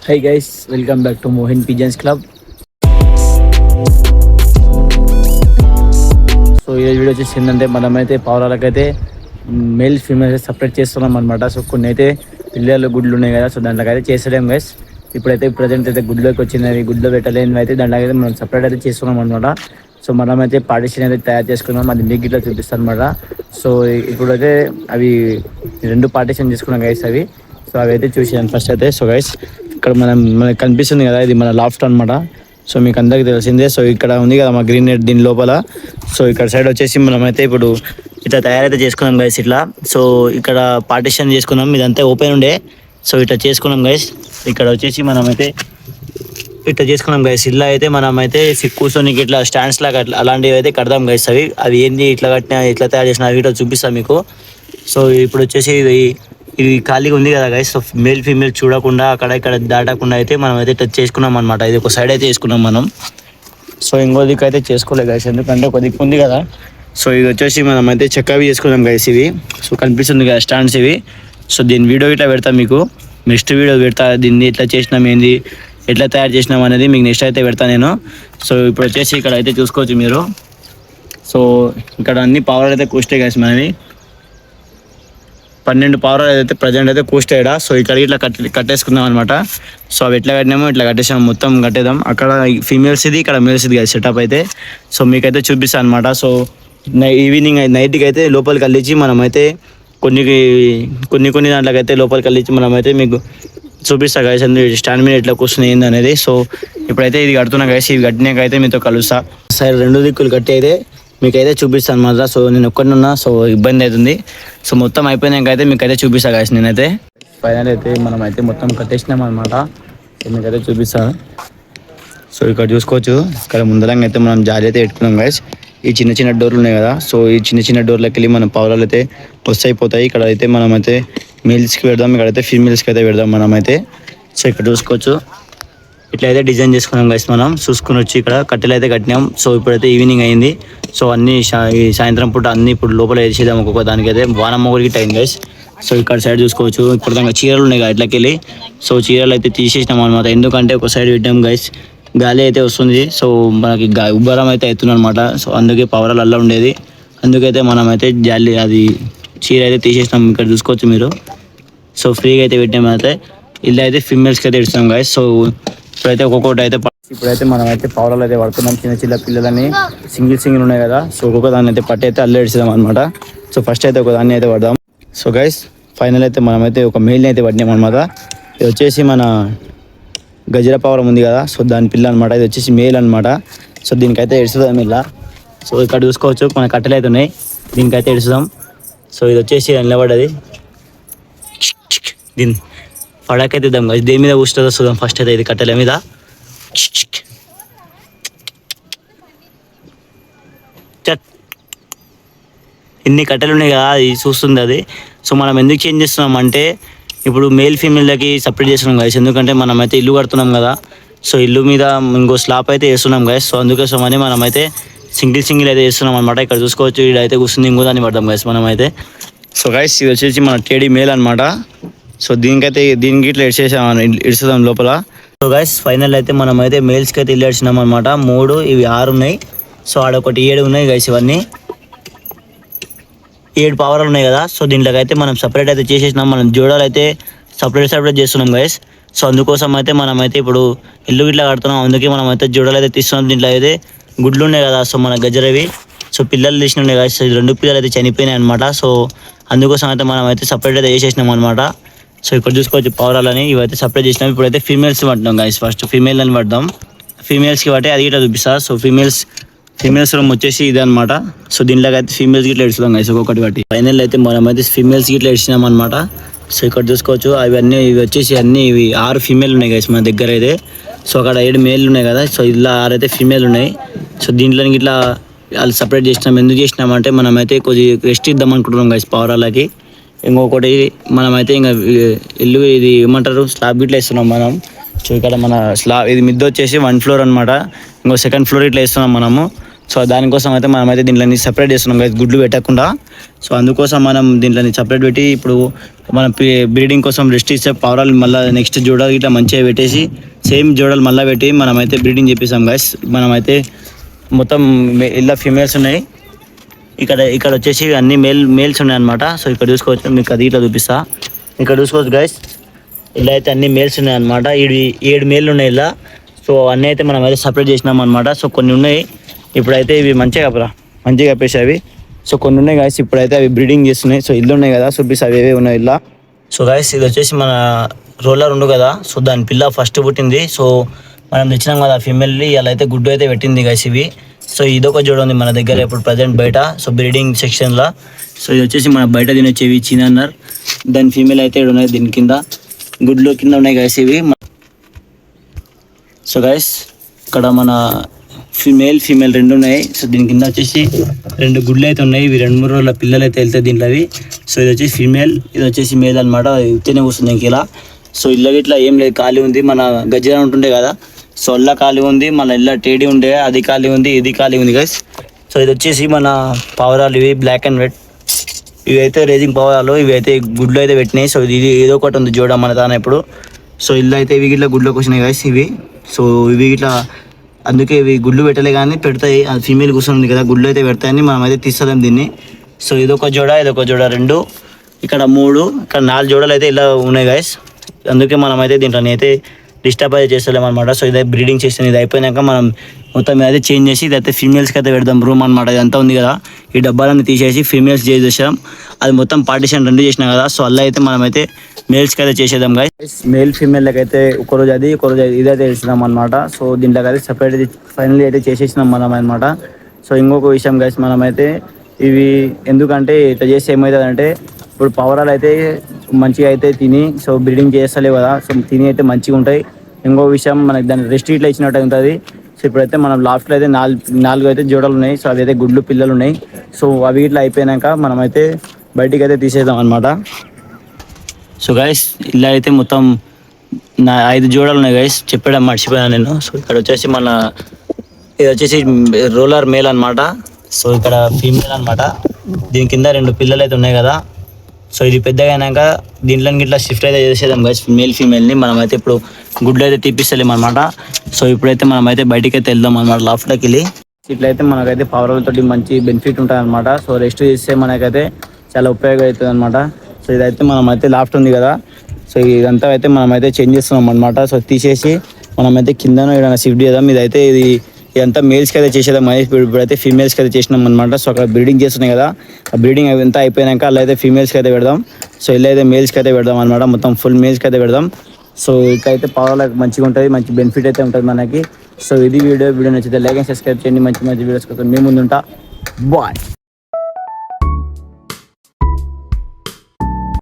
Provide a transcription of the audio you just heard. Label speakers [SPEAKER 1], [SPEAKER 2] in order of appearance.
[SPEAKER 1] Hi guys, welcome back to Mohin Pigeons Club. So ఈ video వచ్చేసి ఏంటంటే మనమైతే పావురాలకైతే మేల్ ఫీమేల్ సపరేట్ చేస్తున్నాం అనమాట. సో కొన్ని అయితే పిల్లలు గుడ్లు ఉన్నాయి కదా, సో దాంట్లోకి అయితే చేసలేం గైస్. ఇప్పుడైతే ప్రజెంట్ అయితే గుడ్లోకి వచ్చినవి, గుడ్లో పెట్టలేనివి అయితే దాంట్లో అయితే మనం సపరేట్ అయితే చేస్తున్నాం అనమాట. సో మనమైతే పార్టిషన్ అయితే తయారు చేసుకున్నాం, అది మీకు ఇట్లా చూపిస్తాను అనమాట. సో ఇప్పుడైతే అవి రెండు పార్టిషన్ చేసుకున్నాం గైస్ అవి. సో అవి అయితే చూసాను ఫస్ట్ అయితే. సో గైస్ ఇక్కడ మనకి కనిపిస్తుంది కదా, ఇది మన లాఫ్ట్ అనమాట. సో మీకు అందరికీ తెలిసిందే. సో ఇక్కడ ఉంది కదా మా గ్రీన్ నెట్ దీని లోపల. సో ఇక్కడ సైడ్ వచ్చేసి మనమైతే ఇప్పుడు ఇట్లా తయారైతే చేసుకున్నాం గైస్ ఇట్లా. సో ఇక్కడ పార్టిషన్ చేసుకున్నాం, ఇదంతా ఓపెన్ ఉండే. సో ఇట్లా చేసుకున్నాం గైస్. ఇక్కడ వచ్చేసి మనమైతే ఇట్లా చేసుకున్నాం గైస్. ఇలా అయితే మనమైతే కూర్చొనికి ఇట్లా స్టాండ్స్ లాగా అట్లా అలాంటివి అయితే కడదాం గైస్. అవి ఏంది ఇట్లా కట్టినా ఇట్లా తయారు చేసిన వీడియో చూపిస్తాను మీకు. సో ఇప్పుడు వచ్చేసి ఇది ఖాళీగా ఉంది కదా గైస్. సో మేల్ ఫీమేల్ చూడకుండా అక్కడ ఇక్కడ దాటకుండా అయితే మనం అయితే టచ్ చేసుకున్నాం అనమాట. ఇది ఒక సైడ్ అయితే చేసుకున్నాం మనం. సో ఇంకో దిక్కు అయితే చేసుకోలేదు గైస్, ఎందుకంటే ఒక దిక్కు ఉంది కదా. సో ఇది వచ్చేసి మనం అయితే చెక్కవి చేసుకున్నాం గైస్ ఇవి. సో కనిపిస్తుంది కదా స్టాండ్స్ ఇవి. సో దీని వీడియో ఇట్లా పెడతా మీకు, నెక్స్ట్ వీడియో పెడతా. దీన్ని ఎట్లా చేసినాం, ఏంది ఎట్లా తయారు చేసినాం అనేది మీకు నెక్స్ట్ అయితే పెడతా నేను. సో ఇప్పుడు వచ్చేసి ఇక్కడ అయితే చూసుకోవచ్చు మీరు. సో ఇక్కడ అన్ని పవర్ అయితే కూస్టే గైస్ మనవి. 12 పావురాలు అయితే ప్రజెంట్ అయితే కూస్టేడా. సో ఇక్కడ ఇట్లా కట్టేసుకుందాం అనమాట. సో అవి ఎట్లా కట్టినామో ఇట్లా కట్టేసాం, మొత్తం కట్టేద్దాం. అక్కడ ఫీమేల్స్ ఇది, ఇక్కడ మేల్స్ ఇది కదా సెటప్ అయితే. సో మీకైతే చూపిస్తాను అనమాట. సో ఈవినింగ్ నైట్కి అయితే లోపలికి వెళ్ళించి మనమైతే కొన్ని దాంట్లోకి అయితే లోపలికి వెళ్ళించి మనమైతే మీకు చూపిస్తా గైస్, స్టాండ్ మీద ఎట్లా కూర్చుని ఏంది అనేది. సో ఇప్పుడైతే ఇది కడుతున్నా గైస్. ఇవి కట్టినాకైతే మీతో కలుస్తా. సరే రెండు దిక్కులు కట్టి అయితే మీకైతే చూపిస్తాను అనమాట. సో నేను ఒక్కడినున్నా, సో ఇబ్బంది అవుతుంది. సో మొత్తం అయిపోయినాకైతే మీకైతే చూపిస్తా గైస్. నేనైతే ఫైనల్ అయితే మనం అయితే మొత్తం కట్టేసినాం అనమాట. సో మీకైతే చూపిస్తాను. సో ఇక్కడ చూసుకోవచ్చు, ఇక్కడ ముందరంగా అయితే మనం జాలి అయితే పెట్టుకున్నాం గైస్. ఈ చిన్న చిన్న డోర్లు ఉన్నాయి కదా, సో ఈ చిన్న చిన్న డోర్లకి వెళ్ళి మన పావురాలు అయితే వస్తాయిపోతాయి. ఇక్కడ అయితే మనమైతే మేల్స్కి పెడదాం, ఇక్కడైతే ఫీమేల్స్కి అయితే పెడదాం మనమైతే. సో ఇక్కడ చూసుకోవచ్చు, ఇట్లా అయితే డిజైన్ చేసుకున్నాం గైస్. మనం చూసుకుని వచ్చి ఇక్కడ కట్టెలు అయితే కట్టినాం. సో ఇప్పుడైతే ఈవినింగ్ అయింది. సో అన్ని సాయంత్రం పూట అన్ని ఇప్పుడు లోపల వేసేద్దాం ఒక్కొక్క దానికైతే. వానమ్మ కూడా టైం గైస్. సో ఇక్కడ సైడ్ చూసుకోవచ్చు, ఇప్పుడు దాకా చీరలు ఉన్నాయి కదా ఇట్లకి వెళ్ళి. సో చీరలు అయితే తీసేసినాం అనమాట, ఎందుకంటే ఒక సైడ్ పెట్టాం గైస్. గాలి అయితే వస్తుంది, సో మనకి ఉబ్బరం అయితే అవుతుంది అనమాట. సో అందుకే పవరాలు అలా ఉండేది, అందుకైతే మనం అయితే జాలి అది చీర అయితే తీసేసినాం. ఇక్కడ చూసుకోవచ్చు మీరు. సో ఫ్రీగా అయితే పెట్టాము. అయితే ఇలా అయితే ఫీమేల్స్కి అయితే ఇస్తాం గైస్. సో ఇప్పుడైతే ఒక్కొక్కటి అయితే మనం అయితే పౌడర్లు అయితే పడుతున్నాం. చిన్న పిల్లలని సింగిల్ ఉన్నాయి కదా. సో ఒక్కొక్క దాన్ని అయితే పట్టి అయితే అల్లేడిస్తాం అనమాట. సో ఫస్ట్ అయితే ఒక దాన్ని అయితే పడదాం. సో గైస్ ఫైనల్ అయితే మనమైతే ఒక మెయిల్ని అయితే పట్టినాం అనమాట. ఇది వచ్చేసి మన గజర పావురం ఉంది కదా, సో దాని పిల్ల అనమాట. ఇది వచ్చేసి మేల్ అనమాట. సో దీనికైతే ఎడుస్తుందాం ఇలా. సో ఇక్కడ చూసుకోవచ్చు మన కట్టెలు అయితే ఉన్నాయి, దీనికైతే ఎడుస్తాం. సో ఇది వచ్చేసి నిలబడ్డది, దీన్ని పడాకైతే ఇద్దాం గైస్. దేని మీద కూర్చుంటుందో చూద్దాం ఫస్ట్ అయితే. ఇది కట్టెల మీద ఇన్ని కట్టెలు ఉన్నాయి కదా, అది చూస్తుంది అది. సో మనం ఎందుకు చేంజ్ చేస్తున్నాం అంటే, ఇప్పుడు మేల్ ఫీమేల్కి సపరేట్ చేస్తున్నాం గైస్. ఎందుకంటే మనం అయితే ఇల్లు కడుతున్నాం కదా. సో ఇల్లు మీద ఇంకో స్లాబ్ అయితే వేస్తున్నాం గైస్. సో అందుకోసమని మనం అయితే సింగిల్ అయితే వేస్తున్నాం అనమాట. ఇక్కడ చూసుకోవచ్చు, ఇదైతే కూర్చుంది, ఇంకో దాన్ని పడదాం గైస్ మనం అయితే. సో గైస్ ఇది వచ్చేసి మన టేడీ మేల్ అనమాట. సో దీనికి ఇట్లా ఇడుస్తాం లోపల. సో గైస్ ఫైనల్ అయితే మనం అయితే మేల్స్కి అయితే ఇల్లు ఇడిచినాం అనమాట. 3 ఇవి 6 ఉన్నాయి. సో ఆడొకటి 7 ఉన్నాయి గైస్. ఇవన్నీ 7 పావురాలు ఉన్నాయి కదా. సో దీంట్లోకి అయితే మనం సపరేట్ అయితే చేసేసినాం. మనం జోడాలు అయితే సపరేట్ చేస్తున్నాం గైస్. సో అందుకోసం అయితే మనం అయితే ఇప్పుడు ఇల్లు ఇట్లా కడుతున్నాం, అందుకే మనం అయితే జోడాలు అయితే తీస్తున్నాం. దీంట్లో అయితే గుడ్లు ఉన్నాయి కదా, సో మన గజరవి. సో పిల్లలు తీసిన ఉన్నాయి గైస్. 2 పిల్లలు అయితే చనిపోయినాయి అనమాట. సో అందుకోసం అయితే మనం అయితే సపరేట్ అయితే చేసేసినాం అనమాట. సో ఇక్కడ చూసుకోవచ్చు పావురాలని, ఇవైతే సపరేట్ చేసినాం. ఇప్పుడైతే ఫీమేల్స్ పట్టినాం గైస్. ఫస్ట్ ఫీమేల్ అని పడదాం. ఫీమేల్స్కి బట్టి అది ఇట్లా చూపిస్తా. సో ఫీమేల్స్ రూమ్ వచ్చేసి ఇది అనమాట. సో దీంట్లోకి అయితే ఫీమేల్స్కి ఇట్లా ఇడుస్తాం గైస్ ఒక్కొక్కటి బట్టి. ఫైనల్ అయితే మనం అయితే ఫీమేల్స్కి ఇట్లా ఇచ్చినాం అనమాట. సో ఇక్కడ చూసుకోవచ్చు, ఇవి వచ్చేసి ఇవి 6 ఫీమేల్ ఉన్నాయి గైస్ మన దగ్గర అయితే. సో అక్కడ 7 మేల్ ఉన్నాయి కదా. సో ఇలా 6 అయితే ఫీమేల్ ఉన్నాయి. సో దీంట్లోకి ఇట్లా వాళ్ళు సపరేట్ చేసినాం. ఎందుకు చేసినామంటే మనమైతే కొద్దిగా రెస్ట్ ఇద్దాం అనుకుంటున్నాం గైస్ పౌరాలకి. ఇంకొకటి మనమైతే ఇంకా ఇల్లు ఇది ఏమంటారు స్లాబ్ ఇట్లా వేస్తున్నాం మనం. సో ఇక్కడ మన స్లాబ్ ఇది మిద్ద వచ్చేసి 1 ఫ్లోర్ అనమాట. ఇంకో 2nd ఫ్లోర్ ఇట్లా వేస్తున్నాం మనము. సో దానికోసం అయితే మనం అయితే దీంట్లో సపరేట్ చేస్తున్నాం గైస్, గుడ్లు పెట్టకుండా. సో అందుకోసం మనం దీంట్లో సపరేట్ పెట్టి ఇప్పుడు మనం బ్రీడింగ్ కోసం రెస్ట్ ఇస్తే పావురాలు మళ్ళీ నెక్స్ట్ జోడలు ఇట్లా మంచిగా పెట్టేసి సేమ్ జోడలు మళ్ళీ పెట్టి మనమైతే బ్రీడింగ్ చేపిస్తాం గైస్. మనమైతే మొత్తం ఇలా ఫీమేల్స్ ఉన్నాయి. ఇక్కడ వచ్చేసి అన్ని మేల్స్ ఉన్నాయి అనమాట. సో ఇక్కడ చూసుకోవచ్చు, మీకు అది ఇట్లా చూపిస్తా. ఇక్కడ చూసుకోవచ్చు గైస్, ఇలా అయితే అన్ని మేల్స్ ఉన్నాయి అనమాట. 7 మేళ్ళు ఉన్నాయి ఇలా. సో అన్నీ అయితే మనం అయితే సపరేట్ చేసినాం అనమాట. సో కొన్ని ఉన్నాయి ఇప్పుడైతే, ఇవి మంచిగా కప్పేసి అవి. సో కొన్ని ఉన్నాయి గాయస్ ఇప్పుడైతే అవి బ్రీడింగ్ చేస్తున్నాయి. సో ఇల్లు ఉన్నాయి కదా, చూపిస్తా అవి ఏవే ఉన్నాయి ఇలా. సో గాయస్ ఇది వచ్చేసి మన రోలర్ ఉండు కదా, సో దాని పిల్ల ఫస్ట్ పుట్టింది. సో మనం తెచ్చినాం కదా ఫీమేల్ని, ఇలా అయితే గుడ్డు అయితే పెట్టింది గాయస్ ఇవి. సో ఇదొక జోడ ఉంది మన దగ్గర ఇప్పుడు ప్రజెంట్ బయట, సో బ్రీడింగ్ సెక్షన్లో. సో ఇది వచ్చేసి మన బయట తినొచ్చేవి చిన్నర్. దాని ఫీమేల్ అయితే ఇక్కడ ఉన్నాయి, దీని కింద గుడ్లు కింద ఉన్నాయి గాయస్ ఇవి. సో గాయస్ ఇక్కడ మన ఫీమేల్ 2 ఉన్నాయి. సో దీని కింద వచ్చేసి 2 గుడ్లు అయితే ఉన్నాయి. ఇవి 2-3 రోజుల పిల్లలు అయితే వెళ్తాయి దీంట్లో అవి. సో ఇది వచ్చేసి ఫీమేల్, ఇది వచ్చేసి మేల్ అనమాట. ఇతనే కూర్చుంది ఇంక ఇలా. సో ఇళ్ళ ఇట్లా ఏం లేదు, ఖాళీ ఉంది. మన గజ్జర ఉంటుండే కదా, సో అల్లా ఖాళీ ఉంది. మన ఇళ్ళ టేడీ ఉండే, అది ఖాళీ ఉంది, ఇది ఖాళీ ఉంది గైస్. సో ఇది వచ్చేసి మన పావురాలు, ఇవి బ్లాక్ అండ్ రెడ్. ఇవి అయితే రేజింగ్ పావురాలు, ఇవి అయితే గుడ్లు అయితే పెట్టినాయి. సో ఇది ఏదో ఒకటి ఉంది జోడ మన దాని ఇప్పుడు. సో ఇల్లు అయితే ఇవి ఇట్లా గుడ్లోకి వచ్చినాయి గైస్ ఇవి. సో ఇవి ఇట్లా అందుకే ఇవి గుడ్లు పెట్టలే కానీ పెడతాయి, అది ఫీమేల్ కూర్చొని కదా, గుడ్లు అయితే పెడతాయని మనం అయితే తీస్తాం దీన్ని. సో ఇదొక జోడ 2, ఇక్కడ 3, ఇక్కడ 4 జోడలు అయితే ఇలా ఉన్నాయి గైస్. అందుకే మనం అయితే దీంట్లో అయితే డిస్టర్బ్ అయితే చేస్తలేము అనమాట. సో ఇదైతే బ్రీడింగ్ చేస్తాను, ఇది అయిపోయినాక మనం మొత్తం అయితే చేంజ్ చేసి ఇదైతే ఫీమేల్స్కి అయితే పెడదాం రూమ్ అనమాట. ఇదంతా ఉంది కదా, ఈ డబ్బాలన్నీ తీసేసి ఫీమేల్స్ చేసేసాం. అది మొత్తం పార్టీషన్ 2 చేసినాం కదా. సో అలా అయితే మనమైతే మేల్స్కి అయితే చేసేద్దాం గైస్. మేల్ ఫీమేల్కి అయితే ఒకరోజు అది ఇదైతే వేసినాం అనమాట. సో దీంట్లోకి అయితే సపరేట్ ఫైనల్లీ అయితే చేసేసినాం మనం అనమాట. సో ఇంకొక విషయం గైస్, మనమైతే ఇవి ఎందుకంటే ఇట్లా చేస్తే ఏమవుతుందంటే, ఇప్పుడు పావురాలు అయితే మంచిగా అయితే తిని సో బ్రీడింగ్ చేస్తలేవు కదా, సో తిని అయితే మంచిగా ఉంటాయి. ఇంకో విషయం, మనకి దాన్ని రెస్ట్ ఇట్లా ఇచ్చినట్టు ఉంటుంది. సో ఇప్పుడైతే మనం లాస్ట్లో అయితే 4 అయితే జోడలు ఉన్నాయి. సో అవి అయితే గుడ్లు పిల్లలు ఉన్నాయి. సో అవి ఇట్లా అయిపోయాక మనమైతే బయటికి అయితే తీసేద్దాం అనమాట. సో గైస్ ఇలా అయితే మొత్తం 5 జోడలు ఉన్నాయి గైస్, చెప్పడం మర్చిపోయాను నేను. సో ఇక్కడ వచ్చేసి ఇది వచ్చేసి రోలర్ మేల్ అనమాట. సో ఇక్కడ ఫీమేల్ అనమాట. దీని కింద 2 పిల్లలు అయితే ఉన్నాయి కదా. సో ఇది పెద్దగా అయినాక దీంట్లో ఇట్లా షిఫ్ట్ అయితే చేసేద్దాం గైస్, ఫీమేల్ని. మనమైతే ఇప్పుడు గుడ్లు అయితే తీపిస్తలేం అనమాట. సో ఇప్పుడైతే మనమైతే బయటికి అయితే వెళ్దాం అనమాట లాఫ్ట్లోకి వెళ్ళి. ఇట్లయితే మనకైతే పావురాలతో మంచి బెనిఫిట్ ఉంటుంది అనమాట. సో రెస్ట్ చేస్తే మనకైతే చాలా ఉపయోగం అవుతుంది అనమాట. సో ఇదైతే మనమైతే లాఫ్ట్ ఉంది కదా, సో ఇదంతా అయితే మనమైతే చేంజ్ చేస్తున్నాం అనమాట. సో తీసేసి మనమైతే కిందనో ఏదైనా షిఫ్ట్ చేద్దాం. ఇదంతా మేల్స్కి అయితే చేసేద్దాం. ఇప్పుడైతే ఫీమేల్స్కి అయితే చేసినాం అనమాట. సో అక్కడ బ్రీడింగ్ చేస్తున్నాయి కదా, ఆ బ్రీడింగ్ అంతా అయిపోయాక అలా అయితే ఫీమేల్స్కి అయితే పెడదాం. సో ఇలా అయితే మేల్స్కి అయితే పెడదాం అనమాట, మొత్తం ఫుల్ మేల్స్కి అయితే పెడదాం. సో ఇకైతే పావురాలకు మంచిగా ఉంటుంది, మంచి బెనిఫిట్ అయితే ఉంటుంది మనకి. సో ఇది వీడియో నచ్చితే లైక్ అండ్ సబ్స్క్రైబ్ చేయండి. మంచి వీడియోస్ కోసం మేము ముందుంటా. బాయ్.